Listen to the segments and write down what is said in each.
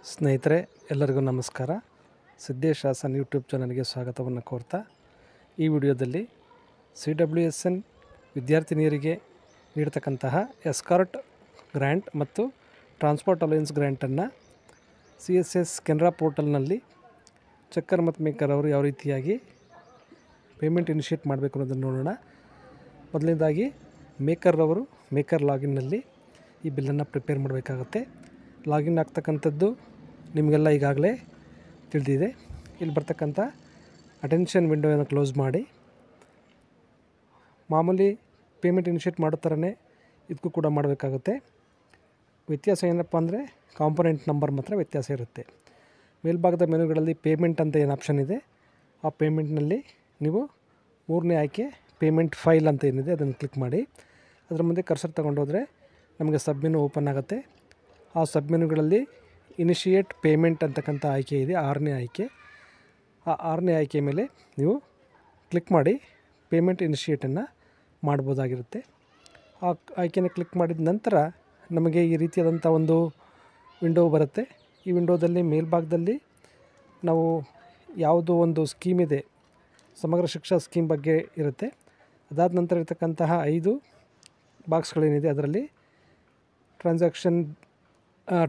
ಸ್ನೇಹಿತರೆ, ಎಲ್ಲರಿಗೂ ನಮಸ್ಕಾರ. ಸಿದ್ದೇಶ್ ಹಾಸನ್ ಯೂಟ್ಯೂಬ್ ಚಾನಲ್ಗೆ ಸ್ವಾಗತವನ್ನು ಕೋರ್ತಾ, ಈ ವಿಡಿಯೋದಲ್ಲಿ CWSN ವಿದ್ಯಾರ್ಥಿನಿಯರಿಗೆ ನೀಡತಕ್ಕಂತಹ ಎಸ್ಕಾರ್ಟ್ ಗ್ರ್ಯಾಂಟ್ ಮತ್ತು ಟ್ರಾನ್ಸ್ಪೋರ್ಟ್ ಅಲಯನ್ಸ್ ಗ್ರ್ಯಾಂಟನ್ನು CSS ಕೆನರಾ ಪೋರ್ಟಲ್ನಲ್ಲಿ ಚಕ್ಕರ್ ಮತ್ತು ಮೇಕರ್ ಅವರು ಯಾವ ರೀತಿಯಾಗಿ ಪೇಮೆಂಟ್ ಇನಿಷಿಯೇಟ್ ಮಾಡಬೇಕು ಅನ್ನೋದನ್ನು ನೋಡೋಣ. ಮೊದಲನೇದಾಗಿ ಮೇಕರ್ ಲಾಗಿನ್ನಲ್ಲಿ ಈ ಬಿಲ್ಲನ್ನು ಪ್ರಿಪೇರ್ ಮಾಡಬೇಕಾಗತ್ತೆ. ಲಾಗಿನ್ ಆಗ್ತಕ್ಕಂಥದ್ದು ನಿಮಗೆಲ್ಲ ಈಗಾಗಲೇ ತಿಳಿದಿದೆ. ಇಲ್ಲಿ ಬರ್ತಕ್ಕಂಥ ಅಟೆನ್ಷನ್ ವಿಂಡೋವನ್ನು ಕ್ಲೋಸ್ ಮಾಡಿ, ಮಾಮೂಲಿ ಪೇಮೆಂಟ್ ಇನಿಷಿಯೇಟ್ ಮಾಡೋ ಥರನೇ ಇದಕ್ಕೂ ಕೂಡ ಮಾಡಬೇಕಾಗುತ್ತೆ. ವ್ಯತ್ಯಾಸ ಏನಪ್ಪ ಅಂದರೆ ಕಾಂಪೊನೆಂಟ್ ನಂಬರ್ ಮಾತ್ರ ವ್ಯತ್ಯಾಸ ಇರುತ್ತೆ. ಮೇಲ್ಭಾಗದ ಮೆನುಗಳಲ್ಲಿ ಪೇಮೆಂಟ್ ಅಂತ ಏನು ಆಪ್ಷನ್ ಇದೆ, ಆ ಪೇಮೆಂಟ್ನಲ್ಲಿ ನೀವು ಮೂರನೇ ಆಯ್ಕೆ ಪೇಮೆಂಟ್ ಫೈಲ್ ಅಂತ ಏನಿದೆ ಅದನ್ನು ಕ್ಲಿಕ್ ಮಾಡಿ. ಅದರ ಮುಂದೆ ಕರ್ಸರ್ ತೊಗೊಂಡೋದ್ರೆ ನಮಗೆ ಸಬ್ ಮೆನು ಓಪನ್ ಆಗುತ್ತೆ. ಆ ಸಬ್ ಮೆನುಗಳಲ್ಲಿ ಇನಿಷಿಯೇಟ್ ಪೇಮೆಂಟ್ ಅಂತಕ್ಕಂಥ ಆಯ್ಕೆ ಇದೆ, 6ನೇ ಆಯ್ಕೆ. ಆ 6ನೇ ಆಯ್ಕೆ ಮೇಲೆ ನೀವು ಕ್ಲಿಕ್ ಮಾಡಿ ಪೇಮೆಂಟ್ ಇನಿಷಿಯೇಟನ್ನು ಮಾಡ್ಬೋದಾಗಿರುತ್ತೆ. ಆ ಆಯ್ಕೆನ ಕ್ಲಿಕ್ ಮಾಡಿದ ನಂತರ ನಮಗೆ ಈ ರೀತಿಯಾದಂಥ ಒಂದು ವಿಂಡೋ ಬರುತ್ತೆ. ಈ ವಿಂಡೋದಲ್ಲಿ ಮೇಲ್ಭಾಗದಲ್ಲಿ ನಾವು ಯಾವುದೋ ಒಂದು ಸ್ಕೀಮ್ ಇದೆ, ಸಮಗ್ರ ಶಿಕ್ಷಾ ಸ್ಕೀಮ್ ಬಗ್ಗೆ ಇರುತ್ತೆ. ಅದಾದ ನಂತರ ಇರತಕ್ಕಂತಹ 5 ಬಾಕ್ಸ್ಗಳೇನಿದೆ ಅದರಲ್ಲಿ ಟ್ರಾನ್ಸಾಕ್ಷನ್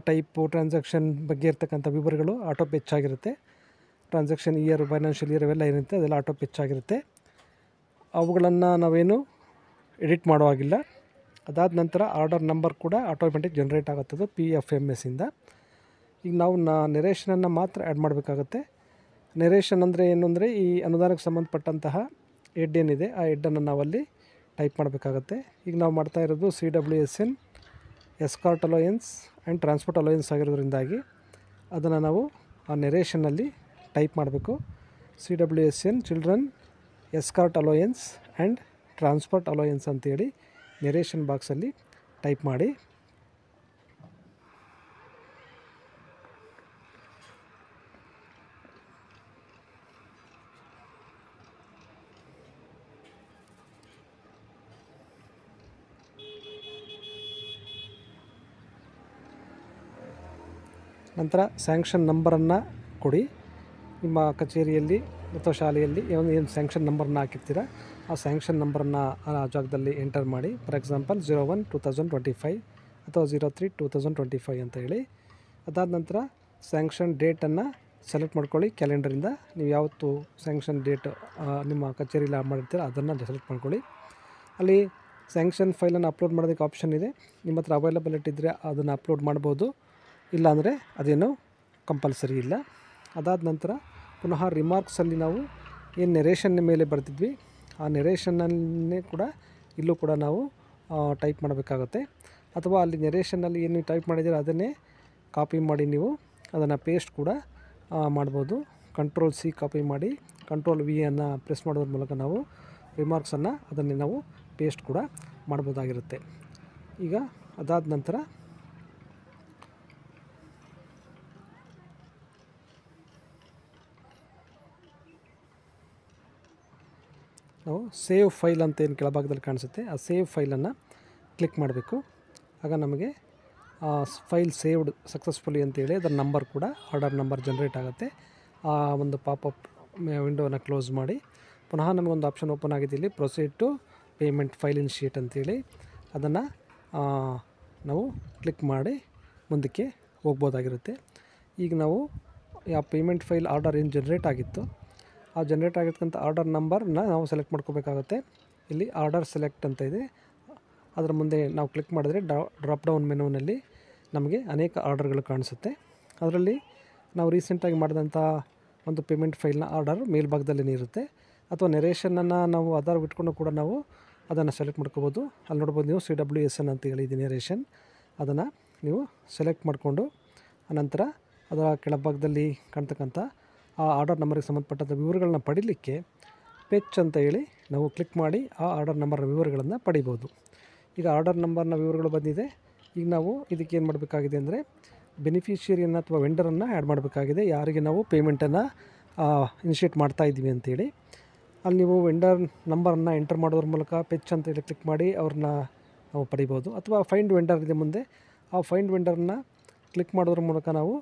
ಟೈಪು, ಟ್ರಾನ್ಸಾಕ್ಷನ್ ಬಗ್ಗೆ ಇರ್ತಕ್ಕಂಥ ವಿವರಗಳು ಆಟೋ ಹೆಚ್ಚಾಗಿರುತ್ತೆ. ಟ್ರಾನ್ಸಾಕ್ಷನ್ ಇಯರ್, ಫೈನಾನ್ಷಿಯಲ್ ಇಯರ್ ಅವೆಲ್ಲ ಏನಿರುತ್ತೆ ಅದೆಲ್ಲ ಆಟೋ ಹೆಚ್ಚಾಗಿರುತ್ತೆ. ಅವುಗಳನ್ನು ನಾವೇನು ಎಡಿಟ್ ಮಾಡೋ ಹಾಗಿಲ್ಲ. ಅದಾದ ನಂತರ ಆರ್ಡರ್ ನಂಬರ್ ಕೂಡ ಆಟೋಮೆಟಿಕ್ ಜನ್ರೇಟ್ ಆಗುತ್ತದು PFMS ಇಂದ. ಈಗ ನಾವು ನೆರೇಷನನ್ನು ಮಾತ್ರ ಆ್ಯಡ್ ಮಾಡಬೇಕಾಗತ್ತೆ. ನೆರೇಷನ್ ಅಂದರೆ ಏನು ಅಂದರೆ ಈ ಅನುದಾನಕ್ಕೆ ಸಂಬಂಧಪಟ್ಟಂತಹ ಹೆಡ್ ಏನಿದೆ ಆ ಹೆಡ್ಡನ್ನು ನಾವಲ್ಲಿ ಟೈಪ್ ಮಾಡಬೇಕಾಗತ್ತೆ. ಈಗ ನಾವು ಮಾಡ್ತಾ ಇರೋದು CWSN escort allowance and transport allowance ಆಗಿರೋದ್ರಿಂದಾಗಿ ಅದನ್ನು ನಾವು ಆ ನೆರೇಷನ್ನಲ್ಲಿ ಟೈಪ್ ಮಾಡಬೇಕು. CWSN children escort allowance and transport allowance ಅಂತೇಳಿ ನೆರೇಷನ್ ಬಾಕ್ಸಲ್ಲಿ ಟೈಪ್ ಮಾಡಿ. ನಂತರ ಸ್ಯಾಂಕ್ಷನ್ ನಂಬರನ್ನು ಕೊಡಿ. ನಿಮ್ಮ ಕಚೇರಿಯಲ್ಲಿ ಅಥವಾ ಶಾಲೆಯಲ್ಲಿ ಏನು ಸ್ಯಾಂಕ್ಷನ್ ನಂಬರನ್ನು ಹಾಕಿರ್ತೀರ ಆ ಸ್ಯಾಂಕ್ಷನ್ ನಂಬರನ್ನು ಆ ಜಾಗದಲ್ಲಿ ಎಂಟರ್ ಮಾಡಿ. ಫಾರ್ ಎಕ್ಸಾಂಪಲ್ 01/2025 ಅಥವಾ 03/2025 ಅಂತ ಹೇಳಿ. ಅದಾದ ನಂತರ ಸ್ಯಾಂಕ್ಷನ್ ಡೇಟನ್ನು ಸೆಲೆಕ್ಟ್ ಮಾಡ್ಕೊಳ್ಳಿ. ಕ್ಯಾಲೆಂಡರಿಂದ ನೀವು ಯಾವತ್ತು ಸ್ಯಾಂಕ್ಷನ್ ಡೇಟ್ ನಿಮ್ಮ ಕಚೇರಿಯಲ್ಲಿ ಮಾಡಿರ್ತೀರ ಅದನ್ನು ಸೆಲೆಕ್ಟ್ ಮಾಡ್ಕೊಳ್ಳಿ. ಅಲ್ಲಿ ಸ್ಯಾಂಕ್ಷನ್ ಫೈಲನ್ನು ಅಪ್ಲೋಡ್ ಮಾಡೋದಕ್ಕೆ ಆಪ್ಷನ್ ಇದೆ. ನಿಮ್ಮ ಹತ್ರ ಅವೈಲಬಿಲಿಟಿ ಇದ್ದರೆ ಅದನ್ನು ಅಪ್ಲೋಡ್ ಮಾಡ್ಬೋದು, ಇಲ್ಲಾಂದರೆ ಅದೇನು ಕಂಪಲ್ಸರಿ ಇಲ್ಲ. ಅದಾದ ನಂತರ ಪುನಃ ರಿಮಾರ್ಕ್ಸಲ್ಲಿ ನಾವು ಏನು ನೆರೇಷನ್ ಮೇಲೆ ಬರ್ತಿದ್ವಿ ಆ ನೆರೇಷನ್ನೇ ಕೂಡ ಇಲ್ಲೂ ಕೂಡ ನಾವು ಟೈಪ್ ಮಾಡಬೇಕಾಗುತ್ತೆ. ಅಥವಾ ಅಲ್ಲಿ ನೆರೇಷನ್ನಲ್ಲಿ ಏನು ಟೈಪ್ ಮಾಡಿದ್ದೀರ ಅದನ್ನೇ ಕಾಪಿ ಮಾಡಿ ನೀವು ಅದನ್ನು ಪೇಸ್ಟ್ ಕೂಡ ಮಾಡ್ಬೋದು. Ctrl+C ಕಾಪಿ ಮಾಡಿ Ctrl+V ಅನ್ನು ಪ್ರೆಸ್ ಮಾಡೋದ್ರ ಮೂಲಕ ನಾವು ರಿಮಾರ್ಕ್ಸನ್ನು ಅದನ್ನೇ ನಾವು ಪೇಸ್ಟ್ ಕೂಡ ಮಾಡ್ಬೋದಾಗಿರುತ್ತೆ. ಈಗ ಅದಾದ ನಂತರ ನಾವು ಸೇವ್ ಫೈಲ್ ಅಂತ ಏನು ಕೆಳಭಾಗದಲ್ಲಿ ಕಾಣಿಸುತ್ತೆ ಆ ಸೇವ್ ಫೈಲನ್ನು ಕ್ಲಿಕ್ ಮಾಡಬೇಕು. ಆಗ ನಮಗೆ ಫೈಲ್ ಸೇವ್ಡ್ ಸಕ್ಸಸ್ಫುಲಿ ಅಂತೇಳಿ ಅದರ ನಂಬರ್ ಕೂಡ ಆರ್ಡರ್ ನಂಬರ್ ಜನ್ರೇಟ್ ಆಗುತ್ತೆ. ಆ ಒಂದು ಪಾಪಪ್ ವಿಂಡೋವನ್ನು ಕ್ಲೋಸ್ ಮಾಡಿ ಪುನಃ ನಮಗೊಂದು ಆಪ್ಷನ್ ಓಪನ್ ಆಗಿದೆ ಇಲ್ಲಿ, proceed to payment file initiate ಅಂತೇಳಿ. ಅದನ್ನು ನಾವು ಕ್ಲಿಕ್ ಮಾಡಿ ಮುಂದಕ್ಕೆ ಹೋಗ್ಬೋದಾಗಿರುತ್ತೆ. ಈಗ ನಾವು ಯಾವ ಪೇಮೆಂಟ್ ಫೈಲ್ ಆರ್ಡರ್ ಏನು ಜನ್ರೇಟ್ ಆಗಿತ್ತು ಆ ಜನ್ರೇಟ್ ಆಗಿರ್ತಕ್ಕಂಥ ಆರ್ಡರ್ ನಂಬರ್ನ ನಾವು ಸೆಲೆಕ್ಟ್ ಮಾಡ್ಕೋಬೇಕಾಗುತ್ತೆ. ಇಲ್ಲಿ ಆರ್ಡರ್ ಸೆಲೆಕ್ಟ್ ಅಂತ ಇದೆ, ಅದರ ಮುಂದೆ ನಾವು ಕ್ಲಿಕ್ ಮಾಡಿದ್ರೆ ಡ್ರಾಪ್ ಡೌನ್ ಮೆನುವಿನಲ್ಲಿ ನಮಗೆ ಅನೇಕ ಆರ್ಡರ್ಗಳು ಕಾಣಿಸುತ್ತೆ. ಅದರಲ್ಲಿ ನಾವು ರೀಸೆಂಟಾಗಿ ಮಾಡಿದಂಥ ಒಂದು ಪೇಮೆಂಟ್ ಫೈಲ್ನ ಆರ್ಡರ್ ಮೇಲ್ಭಾಗದಲ್ಲಿ ಇರುತ್ತೆ. ಅಥವಾ ನೆರೇಷನನ್ನು ನಾವು ಆಧಾರ ಬಿಟ್ಕೊಂಡು ಕೂಡ ನಾವು ಅದನ್ನು ಸೆಲೆಕ್ಟ್ ಮಾಡ್ಕೋಬೋದು. ಅಲ್ಲಿ ನೋಡ್ಬೋದು ನೀವು CWSN ಅಂತ ಹೇಳಿದೆ ನೆರೇಷನ್, ಅದನ್ನು ನೀವು ಸೆಲೆಕ್ಟ್ ಮಾಡಿಕೊಂಡು ಅನಂತರ ಅದರ ಕೆಳಭಾಗದಲ್ಲಿ ಕಾಣ್ತಕ್ಕಂಥ ಆ ಆರ್ಡರ್ ನಂಬರ್ಗೆ ಸಂಬಂಧಪಟ್ಟಂಥ ವಿವರಗಳನ್ನ ಪಡೀಲಿಕ್ಕೆ ಪೆಚ್ ಅಂತ ಹೇಳಿ ನಾವು ಕ್ಲಿಕ್ ಮಾಡಿ ಆ ಆರ್ಡರ್ ನಂಬರ್ನ ವಿವರಗಳನ್ನು ಪಡಿಬೋದು. ಈಗ ಆರ್ಡರ್ ನಂಬರ್ನ ವಿವರಗಳು ಬಂದಿದೆ. ಈಗ ನಾವು ಇದಕ್ಕೆ ಏನು ಮಾಡಬೇಕಾಗಿದೆ ಅಂದರೆ ಬೆನಿಫಿಷಿಯರಿಯನ್ನು ಅಥವಾ ವೆಂಡರನ್ನು ಆ್ಯಡ್ ಮಾಡಬೇಕಾಗಿದೆ, ಯಾರಿಗೆ ನಾವು ಪೇಮೆಂಟನ್ನು ಇನಿಷಿಯೇಟ್ ಮಾಡ್ತಾ ಇದ್ದೀವಿ ಅಂತೇಳಿ. ಅಲ್ಲಿ ನೀವು ವೆಂಡರ್ ನಂಬರನ್ನು ಎಂಟರ್ ಮಾಡೋದ್ರ ಮೂಲಕ ಪೆಚ್ ಅಂತೇಳಿ ಕ್ಲಿಕ್ ಮಾಡಿ ಅವ್ರನ್ನ ನಾವು ಪಡಿಬೋದು. ಅಥವಾ ಫೈಂಡ್ ವೆಂಡರ್ ಇದೆ ಮುಂದೆ, ಆ ಫೈಂಡ್ ವೆಂಡರ್ನ ಕ್ಲಿಕ್ ಮಾಡೋದ್ರ ಮೂಲಕ ನಾವು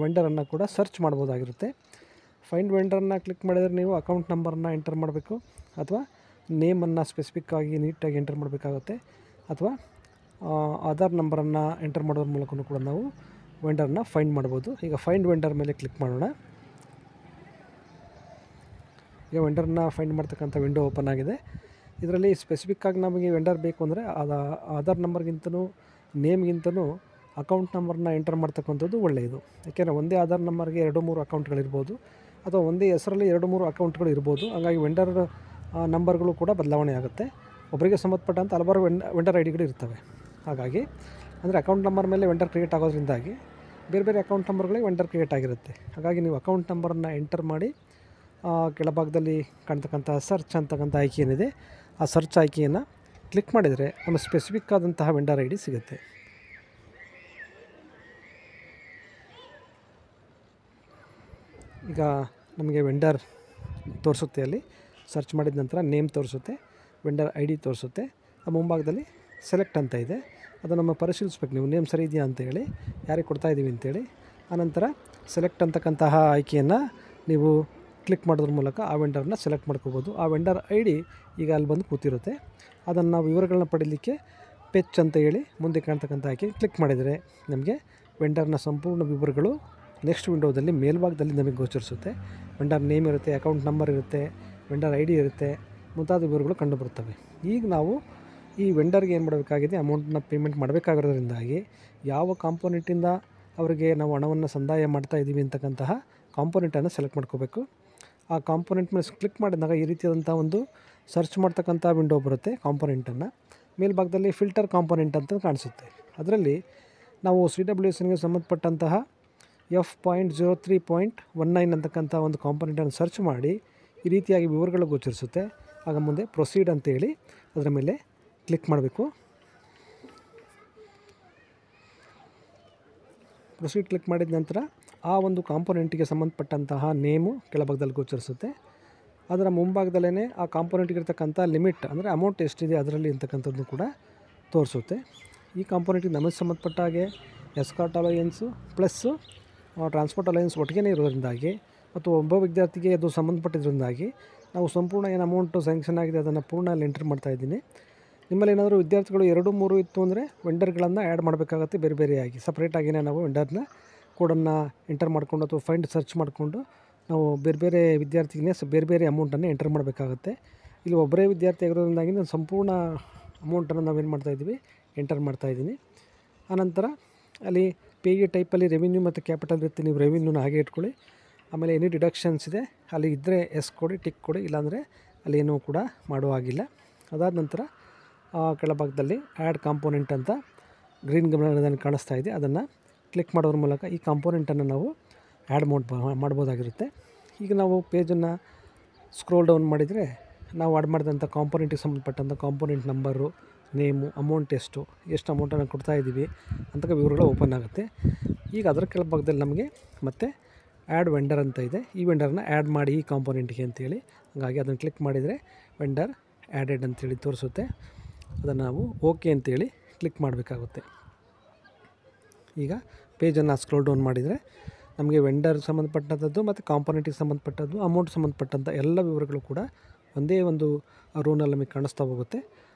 ವೆಂಡರನ್ನು ಕೂಡ ಸರ್ಚ್ ಮಾಡ್ಬೋದಾಗಿರುತ್ತೆ. ಫೈಂಡ್ ವೆಂಡರನ್ನು ಕ್ಲಿಕ್ ಮಾಡಿದರೆ ನೀವು ಅಕೌಂಟ್ ನಂಬರನ್ನು ಎಂಟರ್ ಮಾಡಬೇಕು, ಅಥವಾ ನೇಮನ್ನು ಸ್ಪೆಸಿಫಿಕ್ಕಾಗಿ ನೀಟಾಗಿ ಎಂಟರ್ ಮಾಡಬೇಕಾಗುತ್ತೆ, ಅಥವಾ ಆಧಾರ್ ನಂಬರನ್ನು ಎಂಟರ್ ಮಾಡೋದ್ರ ಮೂಲಕ ಕೂಡ ನಾವು ವೆಂಡರ್ನ ಫೈಂಡ್ ಮಾಡ್ಬೋದು. ಈಗ ಫೈಂಡ್ ವೆಂಡರ್ ಮೇಲೆ ಕ್ಲಿಕ್ ಮಾಡೋಣ. ಈಗ ವೆಂಡರ್ನ ಫೈಂಡ್ ಮಾಡ್ತಕ್ಕಂಥ ವಿಂಡೋ ಓಪನ್ ಆಗಿದೆ. ಇದರಲ್ಲಿ ಸ್ಪೆಸಿಫಿಕ್ಕಾಗಿ ನಮಗೆ ವೆಂಡರ್ ಬೇಕು ಅಂದರೆ ಆಧಾರ್ ನಂಬರ್ಗಿಂತನೂ ನೇಮ್ಗಿಂತನೂ ಅಕೌಂಟ್ ನಂಬರ್ನ ಎಂಟರ್ ಮಾಡ್ತಕ್ಕಂಥದ್ದು ಒಳ್ಳೆಯದು. ಯಾಕೆಂದರೆ ಒಂದೇ ಆಧಾರ್ ನಂಬರ್ಗೆ 2-3 ಅಕೌಂಟ್ಗಳಿರ್ಬೋದು, ಅಥವಾ ಒಂದೇ ಹೆಸರಲ್ಲಿ 2-3 ಅಕೌಂಟ್ಗಳು ಇರ್ಬೋದು. ಹಾಗಾಗಿ ವೆಂಡರ್ ನಂಬರ್ಗಳು ಕೂಡ ಬದಲಾವಣೆ ಆಗುತ್ತೆ. ಒಬ್ಬರಿಗೆ ಸಂಬಂಧಪಟ್ಟಂಥ ಹಲವಾರು ವೆಂಡರ್ ಐ ಡಿಗಳು ಇರ್ತವೆ. ಹಾಗಾಗಿ ಅಂದರೆ ಅಕೌಂಟ್ ನಂಬರ್ ಮೇಲೆ ವೆಂಡರ್ ಕ್ರಿಯೇಟ್ ಆಗೋದ್ರಿಂದಾಗಿ ಬೇರೆ ಬೇರೆ ಅಕೌಂಟ್ ನಂಬರ್ಗಳಿಗೆ ವೆಂಡರ್ ಕ್ರಿಯೇಟ್ ಆಗಿರುತ್ತೆ. ಹಾಗಾಗಿ ನೀವು ಅಕೌಂಟ್ ನಂಬರನ್ನು ಎಂಟರ್ ಮಾಡಿ ಕೆಳಭಾಗದಲ್ಲಿ ಕಾಣ್ತಕ್ಕಂಥ ಸರ್ಚ್ ಅಂತಕ್ಕಂಥ ಆಯ್ಕೆ ಏನಿದೆ, ಆ ಸರ್ಚ್ ಆಯ್ಕೆಯನ್ನು ಕ್ಲಿಕ್ ಮಾಡಿದರೆ ನಮ್ಮ ಸ್ಪೆಸಿಫಿಕ್ ಆದಂತಹ ವೆಂಡರ್ ಐ ಡಿ ಸಿಗುತ್ತೆ. ಈಗ ನಮಗೆ ವೆಂಡರ್ ತೋರಿಸುತ್ತೆ, ಅಲ್ಲಿ ಸರ್ಚ್ ಮಾಡಿದ ನಂತರ ನೇಮ್ ತೋರಿಸುತ್ತೆ, ವೆಂಡರ್ ಐ ಡಿ ತೋರಿಸುತ್ತೆ. ಆ ಮುಂಭಾಗದಲ್ಲಿ ಸೆಲೆಕ್ಟ್ ಅಂತ ಇದೆ, ಅದು ನಮ್ಮ ಪರಿಶೀಲಿಸ್ಬೇಕು ನೀವು ನೇಮ್ ಸರಿ ಇದೆಯಾ ಅಂತೇಳಿ, ಯಾರಿಗೆ ಕೊಡ್ತಾಯಿದ್ದೀವಿ ಅಂತೇಳಿ. ಆನಂತರ ಸೆಲೆಕ್ಟ್ ಅಂತಕ್ಕಂತಹ ಆಯ್ಕೆಯನ್ನು ನೀವು ಕ್ಲಿಕ್ ಮಾಡೋದ್ರ ಮೂಲಕ ಆ ವೆಂಡರ್ನ ಸೆಲೆಕ್ಟ್ ಮಾಡ್ಕೋಬೋದು. ಆ ವೆಂಡರ್ ಐ ಡಿ ಈಗ ಅಲ್ಲಿ ಬಂದು ಕೂತಿರುತ್ತೆ. ಅದನ್ನು ನಾವು ವಿವರಗಳನ್ನ ಪಡೀಲಿಕ್ಕೆ ಪೆಚ್ ಅಂತ ಹೇಳಿ ಮುಂದೆ ಕಾಣ್ತಕ್ಕಂಥ ಆಯ್ಕೆ ಕ್ಲಿಕ್ ಮಾಡಿದರೆ ನಮಗೆ ವೆಂಡರ್ನ ಸಂಪೂರ್ಣ ವಿವರಗಳು ನೆಕ್ಸ್ಟ್ ವಿಂಡೋದಲ್ಲಿ ಮೇಲ್ಭಾಗದಲ್ಲಿ ನಮಗೆ ಗೋಚರಿಸುತ್ತೆ. ವೆಂಡರ್ ನೇಮ್ ಇರುತ್ತೆ, ಅಕೌಂಟ್ ನಂಬರ್ ಇರುತ್ತೆ, ವೆಂಡರ್ ಐ ಡಿ ಇರುತ್ತೆ, ಮುಂತಾದ ವಿವರಗಳು ಕಂಡುಬರುತ್ತವೆ. ಈಗ ನಾವು ಈ ವೆಂಡರ್ಗೆ ಏನು ಮಾಡಬೇಕಾಗಿದೆ, ಅಮೌಂಟನ್ನ ಪೇಮೆಂಟ್ ಮಾಡಬೇಕಾಗಿರೋದ್ರಿಂದಾಗಿ ಯಾವ ಕಾಂಪೋನೆಂಟಿಂದ ಅವರಿಗೆ ನಾವು ಹಣವನ್ನು ಸಂದಾಯ ಮಾಡ್ತಾ ಇದ್ದೀವಿ ಅಂತಕ್ಕಂತಹ ಕಾಂಪೋನೆಂಟನ್ನು ಸೆಲೆಕ್ಟ್ ಮಾಡ್ಕೋಬೇಕು. ಆ ಕಾಂಪೋನೆಂಟ್ ಮೇಲೆ ಕ್ಲಿಕ್ ಮಾಡಿದಾಗ ಈ ರೀತಿಯಾದಂಥ ಒಂದು ಸರ್ಚ್ ಮಾಡ್ತಕ್ಕಂಥ ವಿಂಡೋ ಬರುತ್ತೆ. ಕಾಂಪೋನೆಂಟನ್ನು ಮೇಲ್ಭಾಗದಲ್ಲಿ ಫಿಲ್ಟರ್ ಕಾಂಪೋನೆಂಟ್ ಅಂತ ಕಾಣಿಸುತ್ತೆ. ಅದರಲ್ಲಿ ನಾವು CWSಗೆ ಸಂಬಂಧಪಟ್ಟಂತಹ F.03.19 ಅಂತಕ್ಕಂಥ ಒಂದು ಕಾಂಪೋನೆಂಟನ್ನು ಸರ್ಚ್ ಮಾಡಿ ಈ ರೀತಿಯಾಗಿ ವಿವರಗಳು ಗೋಚರಿಸುತ್ತೆ. ಆಗ ಮುಂದೆ ಪ್ರೊಸೀಡ್ ಅಂತೇಳಿ ಅದರ ಮೇಲೆ ಕ್ಲಿಕ್ ಮಾಡಬೇಕು. ಪ್ರೊಸೀಡ್ ಕ್ಲಿಕ್ ಮಾಡಿದ ನಂತರ ಆ ಒಂದು ಕಾಂಪೋನೆಂಟಿಗೆ ಸಂಬಂಧಪಟ್ಟಂತಹ ನೇಮು ಕೆಳಭಾಗದಲ್ಲಿ ಗೋಚರಿಸುತ್ತೆ. ಅದರ ಮುಂಭಾಗದಲ್ಲೇ ಆ ಕಾಂಪೋನೆಂಟ್ಗೆ ಇರ್ತಕ್ಕಂಥ ಲಿಮಿಟ್ ಅಂದರೆ ಅಮೌಂಟ್ ಎಷ್ಟಿದೆ ಅದರಲ್ಲಿ ಅಂತಕ್ಕಂಥದ್ದು ಕೂಡ ತೋರಿಸುತ್ತೆ. ಈ ಕಾಂಪೋನೆಂಟಿಗೆ ನಮಗೆ ಸಂಬಂಧಪಟ್ಟ ಹಾಗೆ escort Alliance plus transport alliance ಒಟ್ಟಿಗೆ ಇರೋದ್ರಿಂದಾಗಿ ಮತ್ತು ಒಬ್ಬ ವಿದ್ಯಾರ್ಥಿಗೆ ಅದು ಸಂಬಂಧಪಟ್ಟಿದ್ದರಿಂದಾಗಿ ನಾವು ಸಂಪೂರ್ಣ ಏನು ಅಮೌಂಟು ಸ್ಯಾಂಕ್ಷನ್ ಆಗಿದೆ ಅದನ್ನು ಪೂರ್ಣ ಅಲ್ಲಿ ಎಂಟ್ರಿ ಮಾಡ್ತಾಯಿದ್ದೀನಿ. ನಿಮ್ಮಲ್ಲಿ ಏನಾದರೂ ವಿದ್ಯಾರ್ಥಿಗಳು 2-3 ಇತ್ತು ಅಂದರೆ ವೆಂಡರ್ಗಳನ್ನು ಆ್ಯಡ್ ಮಾಡಬೇಕಾಗುತ್ತೆ. ಬೇರೆ ಬೇರೆಯಾಗಿ ಸಪ್ರೇಟಾಗಿಯೇ ನಾವು ವೆಂಡರ್ನ ಕೋಡನ್ನು ಎಂಟರ್ ಮಾಡಿಕೊಂಡು ಅಥವಾ ಫೈಂಡ್ ಸರ್ಚ್ ಮಾಡಿಕೊಂಡು ನಾವು ಬೇರೆ ಬೇರೆ ವಿದ್ಯಾರ್ಥಿಗೆ ಬೇರೆ ಬೇರೆ ಅಮೌಂಟನ್ನು ಎಂಟರ್ ಮಾಡಬೇಕಾಗುತ್ತೆ. ಇಲ್ಲಿ ಒಬ್ಬರೇ ವಿದ್ಯಾರ್ಥಿ ಆಗಿರೋದ್ರಿಂದಾಗಿ ನಾನು ಸಂಪೂರ್ಣ ಅಮೌಂಟನ್ನು ನಾವೇನು ಮಾಡ್ತಾಯಿದ್ದೀವಿ ಎಂಟರ್ ಮಾಡ್ತಾಯಿದ್ದೀನಿ. ಆನಂತರ ಅಲ್ಲಿ ಪೇಗೆ ಟೈಪಲ್ಲಿ ರೆವಿನ್ಯೂ ಮತ್ತು ಕ್ಯಾಪಿಟಲ್ ಇರುತ್ತೆ, ನೀವು ರೆವಿನ್ಯೂನ ಹಾಗೆ ಇಟ್ಕೊಳ್ಳಿ. ಆಮೇಲೆ ಎನಿ ಡಿಡಕ್ಷನ್ಸ್ ಇದೆ ಅಲ್ಲಿ ಇದ್ದರೆ ಎಸ್ ಕೊಡಿ, ಟಿಕ್ ಕೊಡಿ, ಇಲ್ಲಾಂದರೆ ಅಲ್ಲಿ ಏನೂ ಕೂಡ ಮಾಡುವ ಆಗಿಲ್ಲ. ಅದಾದ ನಂತರ ಕೆಳಭಾಗದಲ್ಲಿ ಆ್ಯಡ್ ಕಾಂಪೋನೆಂಟ್ ಅಂತ ಗ್ರೀನ್ ಗಮನದಲ್ಲಿ ಕಾಣಿಸ್ತಾ ಇದೆ, ಅದನ್ನು ಕ್ಲಿಕ್ ಮಾಡೋದ್ರ ಮೂಲಕ ಈ ಕಾಂಪೋನೆಂಟನ್ನು ನಾವು ಆ್ಯಡ್ ಮಾಡ್ಬೋದಾಗಿರುತ್ತೆ. ಈಗ ನಾವು ಪೇಜನ್ನು ಸ್ಕ್ರೋಲ್ ಡೌನ್ ಮಾಡಿದರೆ ನಾವು ಆ್ಯಡ್ ಮಾಡಿದಂಥ ಕಾಂಪೋನೆಂಟಿಗೆ ಸಂಬಂಧಪಟ್ಟಂಥ ಕಾಂಪೋನೆಂಟ್ ನಂಬರು, ನೇಮು, ಅಮೌಂಟ್ ಎಷ್ಟು ಅಮೌಂಟನ್ನು ಕೊಡ್ತಾಯಿದ್ದೀವಿ ಅಂತ ವಿವರಗಳು ಓಪನ್ ಆಗುತ್ತೆ. ಈಗ ಅದರ ಕೆಳಭಾಗದಲ್ಲಿ ನಮಗೆ ಮತ್ತೆ ಆ್ಯಡ್ ವೆಂಡರ್ ಅಂತ ಇದೆ, ಈ ವೆಂಡರ್ನ ಆ್ಯಡ್ ಮಾಡಿ ಈ ಕಾಂಪೋನೆಂಟ್ಗೆ ಅಂತೇಳಿ. ಹಾಗಾಗಿ ಅದನ್ನು ಕ್ಲಿಕ್ ಮಾಡಿದರೆ ವೆಂಡರ್ ಆ್ಯಡೆಡ್ ಅಂತೇಳಿ ತೋರಿಸುತ್ತೆ. ಅದನ್ನು ನಾವು ಓಕೆ ಅಂತೇಳಿ ಕ್ಲಿಕ್ ಮಾಡಬೇಕಾಗುತ್ತೆ. ಈಗ ಪೇಜನ್ನು ಸ್ಕ್ರೋಲ್ ಡೌನ್ ಮಾಡಿದರೆ ನಮಗೆ ವೆಂಡರ್ ಸಂಬಂಧಪಟ್ಟಂಥದ್ದು ಮತ್ತು ಕಾಂಪೋನೆಂಟಿಗೆ ಸಂಬಂಧಪಟ್ಟದ್ದು, ಅಮೌಂಟ್ ಸಂಬಂಧಪಟ್ಟಂಥ ಎಲ್ಲ ವಿವರಗಳು ಕೂಡ ಒಂದೇ ಒಂದು ರೋನಲ್ಲಿ ನಮಗೆ ಕಾಣಿಸ್ತಾ ಹೋಗುತ್ತೆ.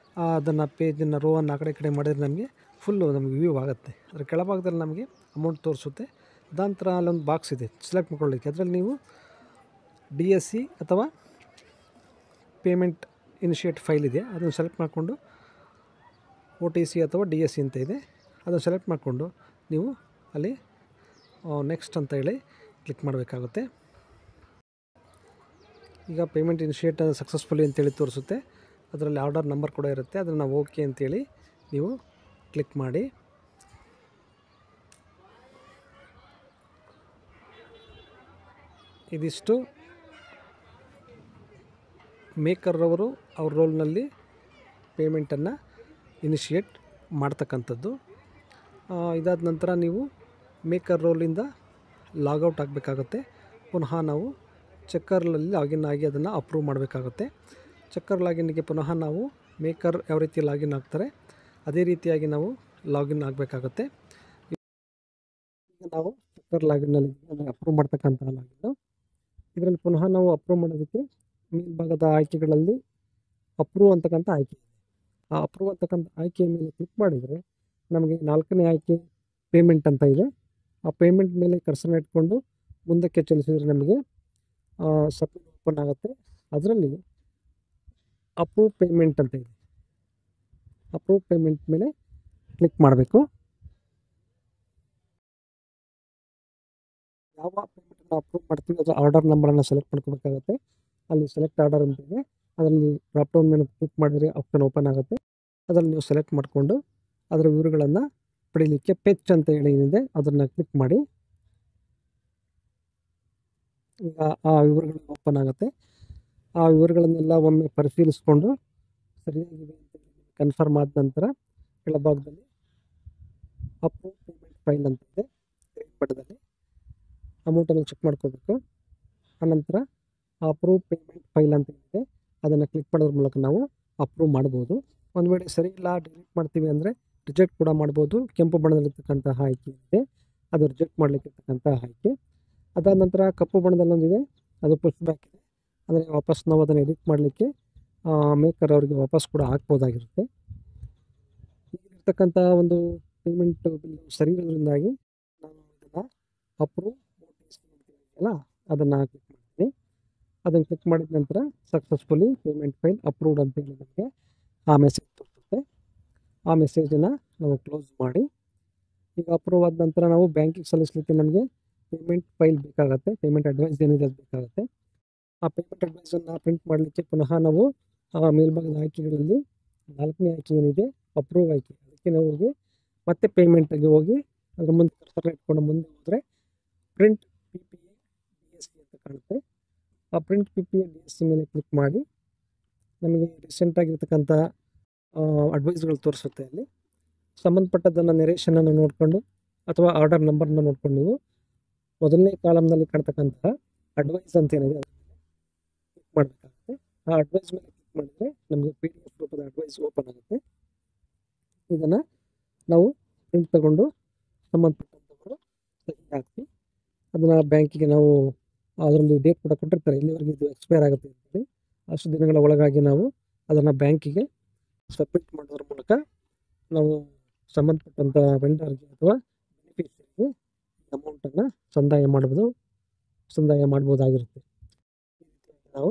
ಅದನ್ನು ಪೇಜನ್ನು ರೋವನ್ನು ಆ ಕಡೆ ಮಾಡಿದರೆ ನಮಗೆ ಫುಲ್ಲು ನಮಗೆ ವ್ಯೂ ಆಗುತ್ತೆ. ಅದರ ಕೆಳಭಾಗದಲ್ಲಿ ನಮಗೆ ಅಮೌಂಟ್ ತೋರಿಸುತ್ತೆ. ಅದಾನಂತರ ಅಲ್ಲೊಂದು ಬಾಕ್ಸ್ ಇದೆ ಸೆಲೆಕ್ಟ್ ಮಾಡ್ಕೊಳ್ಳಿಕ್ಕೆ, ಅದರಲ್ಲಿ ನೀವು DSC ಅಥವಾ ಪೇಮೆಂಟ್ ಇನಿಷಿಯೇಟ್ ಫೈಲ್ ಇದೆ, ಅದನ್ನು ಸೆಲೆಕ್ಟ್ ಮಾಡಿಕೊಂಡು OTC ಅಥವಾ DSC ಅಂತ ಇದೆ, ಅದನ್ನು ಸೆಲೆಕ್ಟ್ ಮಾಡಿಕೊಂಡು ನೀವು ಅಲ್ಲಿ ನೆಕ್ಸ್ಟ್ ಅಂತ ಹೇಳಿ ಕ್ಲಿಕ್ ಮಾಡಬೇಕಾಗುತ್ತೆ. ಈಗ ಪೇಮೆಂಟ್ ಇನಿಷಿಯೇಟ್ ಸಕ್ಸಸ್ಫುಲಿ ಅಂತೇಳಿ ತೋರಿಸುತ್ತೆ. ಅದರಲ್ಲಿ ಆರ್ಡರ್ ನಂಬರ್ ಕೂಡ ಇರುತ್ತೆ, ಅದನ್ನು ಓಕೆ ಅಂತೇಳಿ ನೀವು ಕ್ಲಿಕ್ ಮಾಡಿ. ಇದಿಷ್ಟು ಮೇಕರ್ರವರು ಅವ್ರ ರೋಲ್ನಲ್ಲಿ ಪೇಮೆಂಟನ್ನು ಇನಿಷಿಯೇಟ್ ಮಾಡ್ತಕ್ಕಂಥದ್ದು. ಇದಾದ ನಂತರ ನೀವು ಮೇಕರ್ ರೋಲಿಂದ ಲಾಗೌಟ್ ಆಗಬೇಕಾಗುತ್ತೆ. ಪುನಃ ನಾವು ಚೆಕ್ಕರ್ನಲ್ಲಿ ಲಾಗಿನ್ ಆಗಿ ಅದನ್ನು ಅಪ್ರೂವ್ ಮಾಡಬೇಕಾಗುತ್ತೆ. ಚೆಕ್ಕರ್ ಲಾಗಿನ್ಗೆ ಪುನಃ ನಾವು ಮೇಕರ್ ಯಾವ ರೀತಿ ಲಾಗಿನ್ ಆಗ್ತಾರೆ ಅದೇ ರೀತಿಯಾಗಿ ನಾವು ಲಾಗಿನ್ ಆಗಬೇಕಾಗುತ್ತೆ. ನಾವು ಸೆಕ್ಟರ್ ಲಾಗಿನ್ನಲ್ಲಿ ಅಂದರೆ ಅಪ್ರೂವ್ ಮಾಡ್ತಕ್ಕಂಥ ಲಾಗಿನ್ನು. ಇದರಲ್ಲಿ ಪುನಃ ನಾವು ಅಪ್ರೂವ್ ಮಾಡೋದಕ್ಕೆ ಮೇಲ್ಭಾಗದ ಆಯ್ಕೆಗಳಲ್ಲಿ ಅಪ್ರೂವ್ ಅಂತಕ್ಕಂಥ ಆಯ್ಕೆ ಇದೆ. ಆ ಅಪ್ರೂವ್ ಅಂತಕ್ಕಂಥ ಆಯ್ಕೆಯ ಮೇಲೆ ಕ್ಲಿಕ್ ಮಾಡಿದರೆ ನಮಗೆ 4ನೇ ಆಯ್ಕೆ ಪೇಮೆಂಟ್ ಅಂತ ಇದೆ. ಆ ಪೇಮೆಂಟ್ ಮೇಲೆ ಕರ್ಸರ್ನ ಇಟ್ಕೊಂಡು ಮುಂದಕ್ಕೆ ಚಲಿಸಿದರೆ ನಮಗೆ ಸಬ್ಮಿಟ್ ಓಪನ್ ಆಗುತ್ತೆ. ಅದರಲ್ಲಿ ಅಪ್ರೂವ್ ಪೇಮೆಂಟ್ ಅಂತ ಇದೆ. ಅಪ್ರೂವ್ ಪೇಮೆಂಟ್ ಮೇಲೆ ಕ್ಲಿಕ್ ಮಾಡಬೇಕು. ಯಾವ ಪೇಮೆಂಟನ್ನು ಅಪ್ರೂವ್ ಮಾಡ್ತೀವಿ ಅದರ ಆರ್ಡರ್ ನಂಬರನ್ನು ಸೆಲೆಕ್ಟ್ ಮಾಡ್ಕೋಬೇಕಾಗುತ್ತೆ. ಅಲ್ಲಿ ಸೆಲೆಕ್ಟ್ ಆರ್ಡರ್ ಅಂತ ಇದೆ, ಅದರಲ್ಲಿ ಡ್ರಾಪ್ ಡೌನ್ ಮೇಲೆ ಕ್ಲಿಕ್ ಮಾಡಿದರೆ ಆಪ್ಷನ್ ಓಪನ್ ಆಗುತ್ತೆ. ಅದರಲ್ಲಿ ನೀವು ಸೆಲೆಕ್ಟ್ ಮಾಡಿಕೊಂಡು ಅದರ ವಿವರಗಳನ್ನು ಪಡೀಲಿಕ್ಕೆ ಪೆಚ್ ಅಂತ ಹೇಳಿ ಏನಿದೆ ಅದನ್ನು ಕ್ಲಿಕ್ ಮಾಡಿ. ಈಗ ಆ ವಿವರಗಳು ಓಪನ್ ಆಗುತ್ತೆ. ಆ ವಿವರಗಳನ್ನೆಲ್ಲ ಒಮ್ಮೆ ಪರಿಶೀಲಿಸಿಕೊಂಡು ಸರಿಯಾಗಿವೆ ಅಂತ ಕನ್ಫರ್ಮ್ ಆದ ನಂತರ ಕೆಳಭಾಗದಲ್ಲಿ ಅಪ್ರೂವ್ ಪೇಮೆಂಟ್ ಫೈಲ್ ಅಂತ ಇದೆ, ಗ್ರೀನ್ ಬಣ್ಣದಲ್ಲಿ ಅಮೌಂಟನ್ನು ಚೆಕ್ ಮಾಡ್ಕೋಬೇಕು. ಆನಂತರ ಅಪ್ರೂವ್ ಪೇಮೆಂಟ್ ಫೈಲ್ ಅಂತ ಇದೆ, ಅದನ್ನು ಕ್ಲಿಕ್ ಮಾಡೋದ್ರ ಮೂಲಕ ನಾವು ಅಪ್ರೂವ್ ಮಾಡ್ಬೋದು. ಒಂದು ವೇಳೆ ಸರಿ ಇಲ್ಲ ಡಿಲೀಟ್ ಮಾಡ್ತೀವಿ ಅಂದರೆ ರಿಜೆಕ್ಟ್ ಕೂಡ ಮಾಡ್ಬೋದು. ಕೆಂಪು ಬಣ್ಣದಲ್ಲಿರ್ತಕ್ಕಂತಹ ಆಯ್ಕೆ ಇದೆ, ಅದು ರಿಜೆಕ್ಟ್ ಮಾಡಲಿಕ್ಕಿರ್ತಕ್ಕಂಥ ಆಯ್ಕೆ. ಅದಾದ ನಂತರ ಕಪ್ಪು ಬಣ್ಣದಲ್ಲೊಂದಿದೆ, ಅದು ಪುಷ್ ಬ್ಯಾಕ್ ಇದೆ, ಅಂದರೆ ವಾಪಸ್ ನಾವು ಅದನ್ನು ಎಡಿಟ್ ಮಾಡಲಿಕ್ಕೆ ಮೇಕರ್ ಅವರಿಗೆ ವಾಪಸ್ ಕೂಡ ಹಾಕ್ಬೋದಾಗಿರುತ್ತೆ. ಈಗಿರ್ತಕ್ಕಂಥ ಒಂದು ಪೇಮೆಂಟ್ ಬಿಲ್ ಸರಿ ಇರೋದ್ರಿಂದಾಗಿ ನಾನು ಇದನ್ನು ಅಪ್ರೂವ್ ಅಲ್ಲ ಅದನ್ನು ಕ್ಲಿಕ್ ಮಾಡ್ತೀನಿ. ಅದನ್ನು ಕ್ಲಿಕ್ ಮಾಡಿದ ನಂತರ ಸಕ್ಸಸ್ಫುಲಿ ಪೇಮೆಂಟ್ ಫೈಲ್ ಅಪ್ರೂವ್ಡ್ ಅಂತ ಹೇಳಿ ನಮಗೆ ಆ ಮೆಸೇಜ್ ತೋರಿಸುತ್ತೆ. ಆ ಮೆಸೇಜನ್ನು ನಾವು ಕ್ಲೋಸ್ ಮಾಡಿ. ಈಗ ಅಪ್ರೂವ್ ಆದ ನಂತರ ನಾವು ಬ್ಯಾಂಕಿಗೆ ಸಲ್ಲಿಸಲಿಕ್ಕೆ ನಮಗೆ ಪೇಮೆಂಟ್ ಫೈಲ್ ಬೇಕಾಗುತ್ತೆ, ಪೇಮೆಂಟ್ ಅಡ್ವೈಸ್ ಏನಿದೆ ಅದು ಬೇಕಾಗುತ್ತೆ. ಆ ಪೇಮೆಂಟ್ ಅಡ್ವೈಸನ್ನು ಪ್ರಿಂಟ್ ಮಾಡಲಿಕ್ಕೆ ಪುನಃ ನಾವು ಮೇಲ್ಭಾಗದ ಆಯ್ಕೆಗಳಲ್ಲಿ 4ನೇ ಆಯ್ಕೆ ಏನಿದೆ ಅಪ್ರೂವ್ ಆಯ್ಕೆ, ಅದಕ್ಕೆ ನಾವು ಹೋಗಿ ಮತ್ತೆ ಪೇಮೆಂಟಿಗೆ ಹೋಗಿ ಅದರ ಮುಂದೆ ಕರ್ಸರ್ ಇಟ್ಕೊಂಡು ಮುಂದೆ ಹೋದರೆ ಪ್ರಿಂಟ್ PPA DSC ಅಂತ ಕಾಣುತ್ತೆ. ಆ ಪ್ರಿಂಟ್ PPA DSC ಮೇಲೆ ಕ್ಲಿಕ್ ಮಾಡಿ ನಮಗೆ ರೀಸೆಂಟಾಗಿರ್ತಕ್ಕಂಥ ಅಡ್ವೈಸ್ಗಳು ತೋರಿಸುತ್ತೆ. ಅಲ್ಲಿ ಸಂಬಂಧಪಟ್ಟದ್ದನ್ನು ನೆರೇಷನನ್ನು ನೋಡಿಕೊಂಡು ಅಥವಾ ಆರ್ಡರ್ ನಂಬರ್ನ ನೋಡ್ಕೊಂಡು ನೀವು ಮೊದಲನೇ ಕಾಲಮ್ನಲ್ಲಿ ಕಾಣ್ತಕ್ಕಂತಹ ಅಡ್ವೈಸ್ ಅಂತ ಏನಿದೆ ಅದರ ಮೇಲೆ ಕ್ಲಿಕ್ ಮಾಡಬೇಕಾಗುತ್ತೆ. ಆ ಅಡ್ವೈಸ್ ಮೇಲೆ ಕ್ಲಿಕ್ ಮಾಡಿದರೆ ನಮಗೆ PDF ರೂಪದ ಅಡ್ವೈಸ್ ಓಪನ್ ಆಗುತ್ತೆ. ಇದನ್ನು ನಾವು ಪ್ರಿಂಟ್ ತಗೊಂಡು ಸಂಬಂಧಪಟ್ಟಂಥವರು ಸಹಿ ಹಾಕಿ ಅದನ್ನು ಬ್ಯಾಂಕಿಗೆ ನಾವು ಅದರಲ್ಲಿ ಡೇಟ್ ಕೂಡ ಕೊಟ್ಟಿರ್ತಾರೆ, ಇಲ್ಲಿವರೆಗೆ ಇದು ಎಕ್ಸ್ಪೈರ್ ಆಗುತ್ತೆ ಅಂತೇಳಿ. ಅಷ್ಟು ದಿನಗಳ ಒಳಗಾಗಿ ನಾವು ಅದನ್ನು ಬ್ಯಾಂಕಿಗೆ ಸಬ್ಮಿಟ್ ಮಾಡೋದ್ರ ಮೂಲಕ ನಾವು ಸಂಬಂಧಪಟ್ಟಂಥ ವೆಂಡರ್ಗೆ ಅಥವಾ ಬೆನಿಫಿಷರಿಗೆ ಅಮೌಂಟನ್ನು ಸಂದಾಯ ಮಾಡ್ಬೋದಾಗಿರುತ್ತೆ. ಈ ರೀತಿಯಾಗಿ ನಾವು